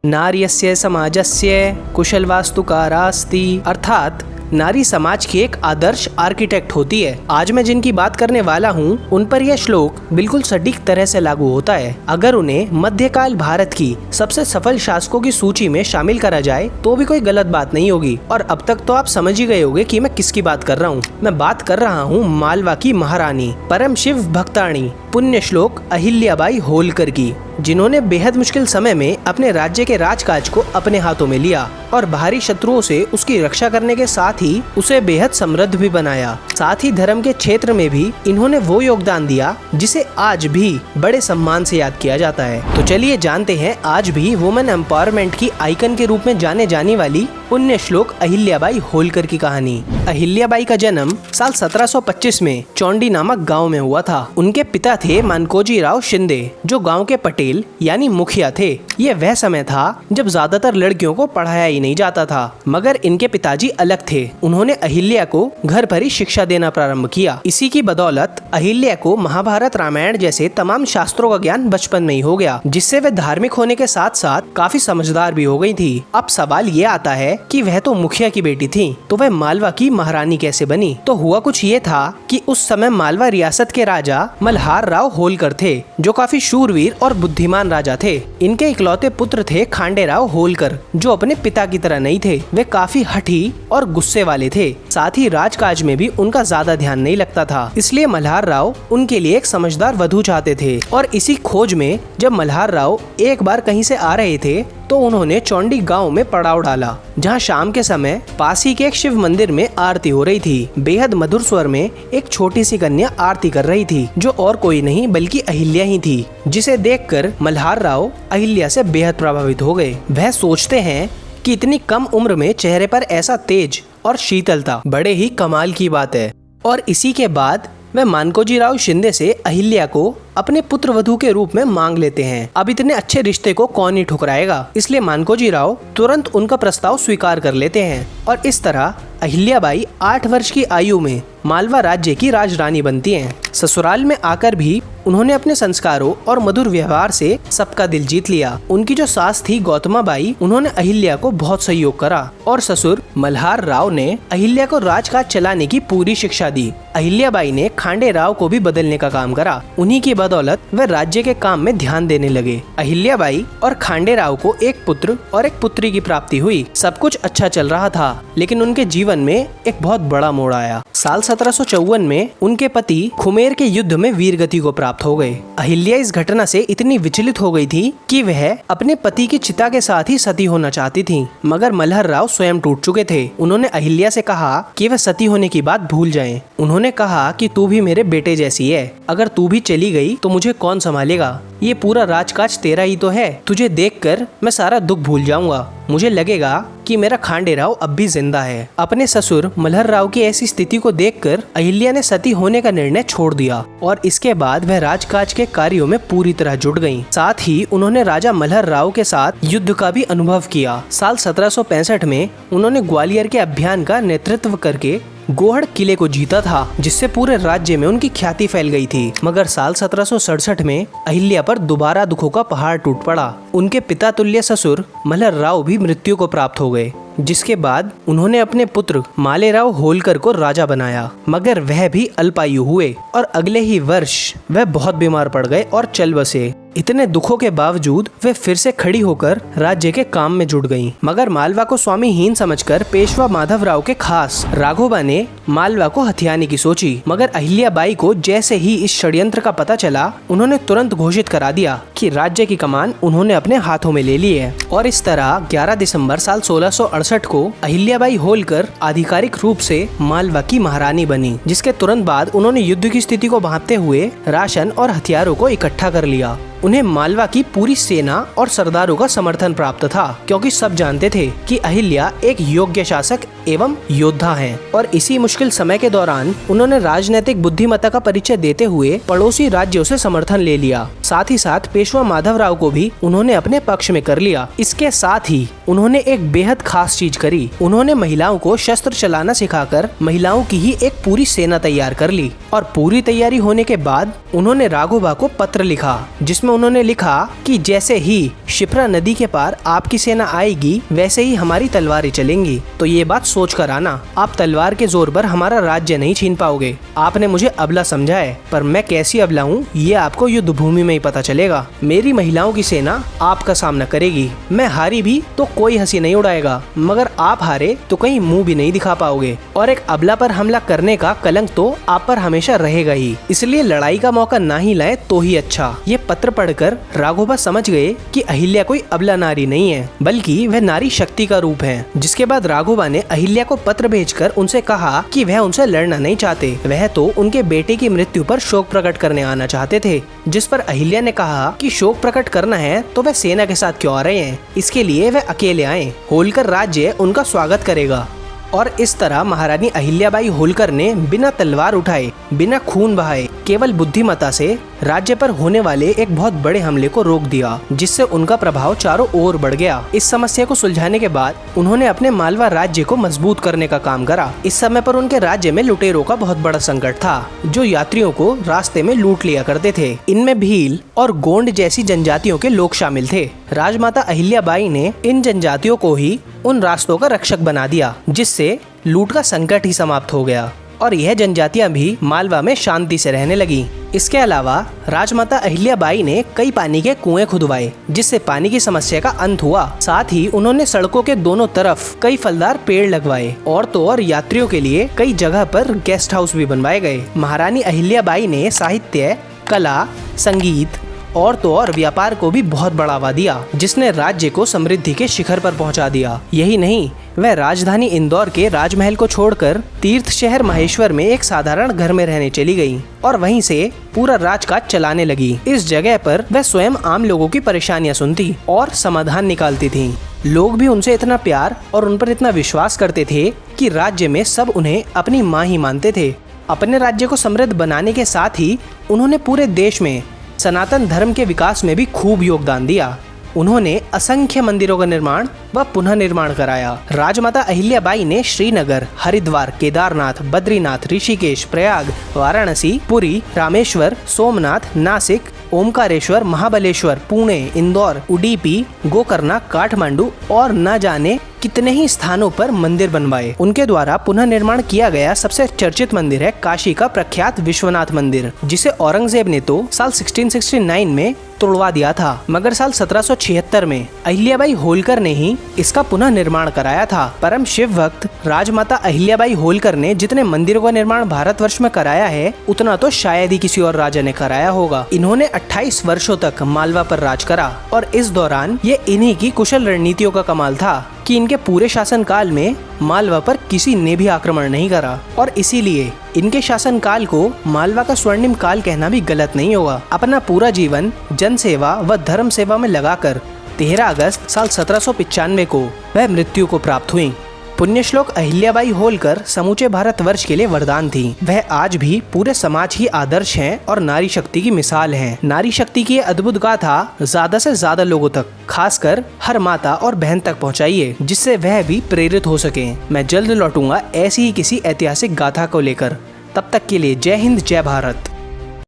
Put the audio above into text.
नार्यस्य समाजस्य कुशलवास्तुकारास्ति, अर्थात नारी समाज की एक आदर्श आर्किटेक्ट होती है। आज मैं जिनकी बात करने वाला हूँ उन पर यह श्लोक बिल्कुल सटीक तरह से लागू होता है। अगर उन्हें मध्यकाल भारत की सबसे सफल शासकों की सूची में शामिल करा जाए तो भी कोई गलत बात नहीं होगी। और अब तक तो आप समझ ही गए होंगे कि मैं किसकी बात कर रहा हूँ। मैं बात कर रहा हूँ मालवा की महारानी, परम शिव भक्ताणी, पुण्य श्लोक अहिल्याबाई होलकर की, जिन्होंने बेहद मुश्किल समय में अपने राज्य के राजकाज को अपने हाथों में लिया और बाहरी शत्रुओं से उसकी रक्षा करने के साथ ही उसे बेहद समृद्ध भी बनाया। साथ ही धर्म के क्षेत्र में भी इन्होंने वो योगदान दिया जिसे आज भी बड़े सम्मान से याद किया जाता है। तो चलिए जानते हैं आज भी वुमेन एम्पावरमेंट की आइकन के रूप में जाने जाने वाली पुण्य श्लोक अहिल्याबाई होलकर की कहानी। अहिल्याबाई का जन्म साल 1725 में चौंडी नामक गांव में हुआ था। उनके पिता थे मानकोजी राव शिंदे, जो गांव के पटेल यानी मुखिया थे। ये वह समय था जब ज्यादातर लड़कियों को पढ़ाया ही नहीं जाता था, मगर इनके पिताजी अलग थे। उन्होंने अहिल्या को घर पर ही शिक्षा देना प्रारंभ किया। इसी की बदौलत अहिल्या को महाभारत रामायण जैसे तमाम शास्त्रों का ज्ञान बचपन में ही हो गया, जिससे वे धार्मिक होने के साथ साथ काफी समझदार भी हो गई थी। अब सवाल ये आता है कि वह तो मुखिया की बेटी थी, तो वह मालवा की महारानी कैसे बनी? तो हुआ कुछ ये था कि उस समय मालवा रियासत के राजा मल्हार राव होलकर थे, जो काफी शूरवीर और बुद्धिमान राजा थे। इनके इकलौते पुत्र थे खांडे राव होलकर, जो अपने पिता की तरह नहीं थे। वे काफी हठी और गुस्से वाले थे। साथ ही राजकाज में भी उनका ज्यादा ध्यान नहीं लगता था। इसलिए मल्हार राव उनके लिए एक समझदार वधू चाहते थे। और इसी खोज में जब मल्हार राव एक बार कहीं से आ रहे थे तो उन्होंने चौंडी गांव में पड़ाव डाला, जहां शाम के समय पास ही के एक शिव मंदिर में आरती हो रही थी। बेहद मधुर स्वर में एक छोटी सी कन्या आरती कर रही थी, जो और कोई नहीं बल्कि अहिल्या ही थी, जिसे देखकर मल्हार राव अहिल्या से बेहद प्रभावित हो गए। वह सोचते हैं कि इतनी कम उम्र में चेहरे पर ऐसा तेज और शीतलता बड़े ही कमाल की बात है। और इसी के बाद वह मानकोजी राव शिंदे से अहिल्या को अपने पुत्र वधू के रूप में मांग लेते हैं। अब इतने अच्छे रिश्ते को कौन ही ठुकराएगा, इसलिए मानकोजी राव तुरंत उनका प्रस्ताव स्वीकार कर लेते हैं। और इस तरह अहिल्याबाई 8 वर्ष की आयु में मालवा राज्य की राजरानी बनती हैं। ससुराल में आकर भी उन्होंने अपने संस्कारों और मधुर व्यवहार से सबका दिल जीत लिया। उनकी जो सास थी गौतमा बाई, उन्होंने अहिल्या को बहुत सहयोग करा और ससुर मल्हार राव ने अहिल्या को राजकाज चलाने की पूरी शिक्षा दी। अहिल्याबाई ने खांडे राव को भी बदलने का काम करा। उन्हीं की बदौलत वह राज्य के काम में ध्यान देने लगे। अहिल्याबाई और खांडे राव को एक पुत्र और एक पुत्री की प्राप्ति हुई। सब कुछ अच्छा चल रहा था, लेकिन उनके जीवन में एक बहुत बड़ा मोड़ आया। साल 1754 में उनके पति खुमेर के युद्ध में वीरगति को प्राप्त हो गए। अहिल्या इस घटना से इतनी विचलित हो गई थी कि वह अपने पति की चिता के साथ ही सती होना चाहती थी, मगर मल्हार राव स्वयं टूट चुके थे। उन्होंने अहिल्या से कहा कि वह सती होने की बात भूल जाएं। उन्होंने कहा कि तू भी मेरे बेटे जैसी है, अगर तू भी चली गई तो मुझे कौन संभालेगा? ये पूरा राजकाज तेरा ही तो है। तुझे देखकर मैं सारा दुख भूल जाऊंगा। मुझे लगेगा कि मेरा खांडे राव अब भी जिंदा है। अपने ससुर मल्हार राव की ऐसी स्थिति को देखकर अहिल्या ने सती होने का निर्णय छोड़ दिया और इसके बाद वह राजकाज के कार्यों में पूरी तरह जुट गईं। साथ ही उन्होंने राजा मल्हार राव के साथ युद्ध का भी अनुभव किया। साल 1765 में उन्होंने ग्वालियर के अभियान का नेतृत्व करके गोहड़ किले को जीता था, जिससे पूरे राज्य में उनकी ख्याति फैल गई थी। मगर साल 1767 में अहिल्या पर दोबारा दुखों का पहाड़ टूट पड़ा। उनके पिता तुल्य ससुर मल्हार राव भी मृत्यु को प्राप्त हो गए, जिसके बाद उन्होंने अपने पुत्र मालेराव होलकर को राजा बनाया, मगर वह भी अल्पायु हुए और अगले ही वर्ष वह बहुत बीमार पड़ गए और चल बसे। इतने दुखों के बावजूद वे फिर से खड़ी होकर राज्य के काम में जुट गईं। मगर मालवा को स्वामीहीन समझकर पेशवा माधवराव के खास राघोबा ने मालवा को हथियाने की सोची, मगर अहिल्याबाई को जैसे ही इस षड्यंत्र का पता चला, उन्होंने तुरंत घोषित करा दिया कि राज्य की कमान उन्होंने अपने हाथों में ले ली है। और इस तरह 11 दिसंबर साल 1668 को अहिल्याबाई होलकर आधिकारिक रूप से मालवा की महारानी बनी, जिसके तुरंत बाद उन्होंने युद्ध की स्थिति को भांपते हुए राशन और हथियारों को इकट्ठा कर लिया। उन्हें मालवा की पूरी सेना और सरदारों का समर्थन प्राप्त था, क्योंकि सब जानते थे कि अहिल्या एक योग्य शासक एवं योद्धा हैं। और इसी मुश्किल समय के दौरान उन्होंने राजनीतिक बुद्धिमत्ता का परिचय देते हुए पड़ोसी राज्यों से समर्थन ले लिया। साथ ही साथ पेशवा माधवराव को भी उन्होंने अपने पक्ष में कर लिया। इसके साथ ही उन्होंने एक बेहद खास चीज करी। उन्होंने महिलाओं को शस्त्र चलाना सिखाकर महिलाओं की ही एक पूरी सेना तैयार कर ली। और पूरी तैयारी होने के बाद उन्होंने राघोबा को पत्र लिखा, जिसमें जिसमें उन्होंने लिखा कि जैसे ही शिप्रा नदी के पार आपकी सेना आएगी वैसे ही हमारी तलवारें चलेंगी। तो ये बात सोच कर आना, आप तलवार के जोर पर हमारा राज्य नहीं छीन पाओगे। आपने मुझे अबला समझा है, पर मैं कैसी अबला हूँ ये आपको युद्ध भूमि में ही पता चलेगा। मेरी महिलाओं की सेना आपका सामना करेगी। मैं हारी भी तो कोई हंसी नहीं उड़ाएगा, मगर आप हारे तो कहीं मुंह भी नहीं दिखा पाओगे। और एक अबला पर हमला करने का कलंक तो आप पर हमेशा रहेगा ही, इसलिए लड़ाई का मौका ना ही लाए तो ही अच्छा। ये पत्र पढ़कर राघोबा समझ गए कि अहिल्या कोई अबला नारी नहीं है, बल्कि वह नारी शक्ति का रूप है। जिसके बाद राघोबा ने अहिल्या को पत्र भेजकर उनसे कहा कि वह उनसे लड़ना नहीं चाहते, वह तो उनके बेटे की मृत्यु पर शोक प्रकट करने आना चाहते थे। जिस पर अहिल्या ने कहा कि शोक प्रकट करना है तो वह सेना के साथ क्यों आ रहे हैं, इसके लिए वह अकेले आए, होलकर राज्य उनका स्वागत करेगा। और इस तरह महारानी अहिल्याबाई होलकर ने बिना तलवार उठाए, बिना खून बहाए, केवल बुद्धिमत्ता से राज्य पर होने वाले एक बहुत बड़े हमले को रोक दिया, जिससे उनका प्रभाव चारों ओर बढ़ गया। इस समस्या को सुलझाने के बाद उन्होंने अपने मालवा राज्य को मजबूत करने का काम करा। इस समय पर उनके राज्य में लुटेरों का बहुत बड़ा संकट था, जो यात्रियों को रास्ते में लूट लिया करते थे। इनमें भील और गोंड जैसी जनजातियों के लोग शामिल थे। राजमाता अहिल्याबाई ने इन जनजातियों को ही उन रास्तों का रक्षक बना दिया, जिससे लूट का संकट ही समाप्त हो गया और यह जनजातियां भी मालवा में शांति से रहने लगी। इसके अलावा राजमाता अहिल्याबाई ने कई पानी के कुएं खुदवाए, जिससे पानी की समस्या का अंत हुआ। साथ ही उन्होंने सड़कों के दोनों तरफ कई फलदार पेड़ लगवाए और तो और यात्रियों के लिए कई जगह पर गेस्ट हाउस भी बनवाए गए। महारानी अहिल्याबाई ने साहित्य, कला, संगीत और तो और व्यापार को भी बहुत बढ़ावा दिया, जिसने राज्य को समृद्धि के शिखर पर पहुंचा दिया। यही नहीं, वह राजधानी इंदौर के राजमहल को छोड़कर तीर्थ शहर महेश्वर में एक साधारण घर में रहने चली गई और वहीं से पूरा राजकाज चलाने लगी। इस जगह पर वह स्वयं आम लोगों की परेशानियां सुनती और समाधान निकालती थी। लोग भी उनसे इतना प्यार और उन पर इतना विश्वास करते थे कि राज्य में सब उन्हें अपनी माँ ही मानते थे। अपने राज्य को समृद्ध बनाने के साथ ही उन्होंने पूरे देश में सनातन धर्म के विकास में भी खूब योगदान दिया। उन्होंने असंख्य मंदिरों का निर्माण व पुनः निर्माण कराया। राजमाता अहिल्याबाई ने श्रीनगर, हरिद्वार, केदारनाथ, बद्रीनाथ, ऋषिकेश, प्रयाग, वाराणसी, पुरी, रामेश्वर, सोमनाथ, नासिक, ओमकारेश्वर, महाबलेश्वर, पुणे, इंदौर, उडुपी, गोकर्णा, काठमांडू और न जाने कितने ही स्थानों पर मंदिर बनवाए। उनके द्वारा पुनः निर्माण किया गया सबसे चर्चित मंदिर है काशी का प्रख्यात विश्वनाथ मंदिर, जिसे औरंगजेब ने तो साल 1669 में तोड़वा दिया था, मगर साल 1776 में अहिल्याबाई होलकर ने ही इसका पुनः निर्माण कराया था। परम शिव भक्त राजमाता अहिल्याबाई होलकर ने जितने मंदिरों का निर्माण भारतवर्ष में कराया है, उतना तो शायद ही किसी और राजा ने कराया होगा। इन्होंने 28 वर्षों तक मालवा पर राज करा और इस दौरान ये इन्हीं की कुशल रणनीतियों का कमाल था कि इनके पूरे शासन काल में मालवा पर किसी ने भी आक्रमण नहीं करा और इसीलिए इनके शासन काल को मालवा का स्वर्णिम काल कहना भी गलत नहीं होगा। अपना पूरा जीवन जन सेवा व धर्म सेवा में लगाकर 13 अगस्त साल 1795 को वह मृत्यु को प्राप्त हुई। पुण्यश्लोक अहिल्याबाई होलकर समूचे भारतवर्ष के लिए वरदान थी। वह आज भी पूरे समाज की आदर्श हैं और नारी शक्ति की मिसाल हैं। नारी शक्ति की अद्भुत गाथा ज्यादा से ज्यादा लोगों तक, खासकर हर माता और बहन तक पहुंचाइए, जिससे वह भी प्रेरित हो सके। मैं जल्द लौटूंगा ऐसी ही किसी ऐतिहासिक गाथा को लेकर। तब तक के लिए जय हिंद, जय भारत।